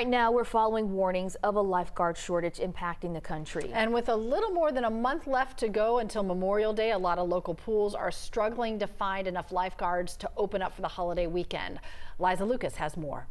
Right now, we're following warnings of a lifeguard shortage impacting the country. And with a little more than a month left to go until Memorial Day, a lot of local pools are struggling to find enough lifeguards to open up for the holiday weekend. Liza Lucas has more.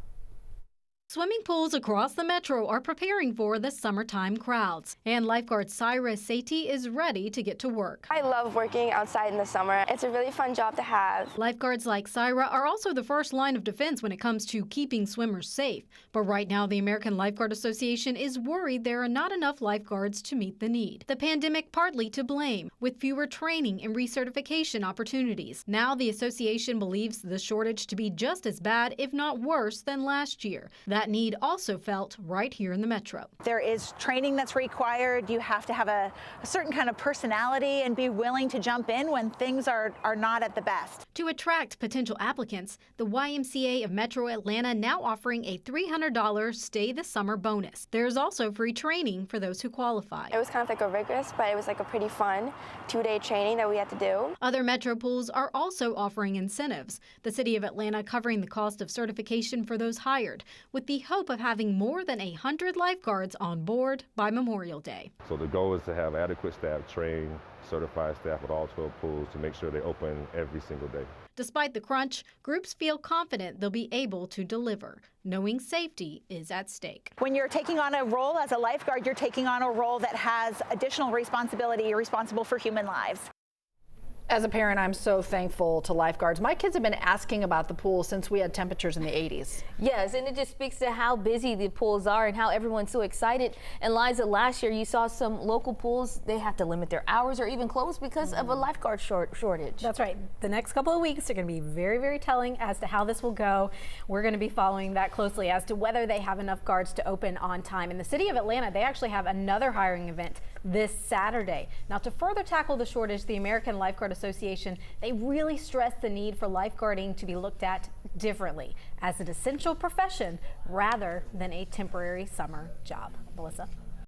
Swimming pools across the metro are preparing for the summertime crowds. And lifeguard Syra Sethi is ready to get to work. I love working outside in the summer. It's a really fun job to have. Lifeguards like Syra are also the first line of defense when it comes to keeping swimmers safe. But right now, the American Lifeguard Association is worried there are not enough lifeguards to meet the need. The pandemic partly to blame, with fewer training and recertification opportunities. Now the association believes the shortage to be just as bad, if not worse, than last year. That need also felt right here in the metro. There is training that's required. You have to have a certain kind of personality and be willing to jump in when things are not at the best. To attract potential applicants, the YMCA of Metro Atlanta now offering a $300 stay the summer bonus. There's also free training for those who qualify. It was kind of like a rigorous, but it was like a pretty fun 2-day training that we had to do. Other metro pools are also offering incentives. The city of Atlanta covering the cost of certification for those hired, with the hope of having more than 100 lifeguards on board by Memorial Day. So the goal is to have adequate staff, trained, certified staff at all 12 pools to make sure they open every single day. Despite the crunch, groups feel confident they'll be able to deliver, knowing safety is at stake. When you're taking on a role as a lifeguard, you're taking on a role that has additional responsibility. You're responsible for human lives. As a parent, I'm so thankful to lifeguards. My kids have been asking about the pool since we had temperatures in the 80s. Yes, and it just speaks to how busy the pools are and how everyone's so excited. And Liza, last year you saw some local pools, they have to limit their hours or even close because of a lifeguard shortage. That's right. The next couple of weeks are going to be very, very telling as to how this will go. We're going to be following that closely as to whether they have enough guards to open on time. In the city of Atlanta, they actually have another hiring event this Saturday. Now, to further tackle the shortage, the American Lifeguard Association, they really stress the need for lifeguarding to be looked at differently as an essential profession rather than a temporary summer job. Melissa?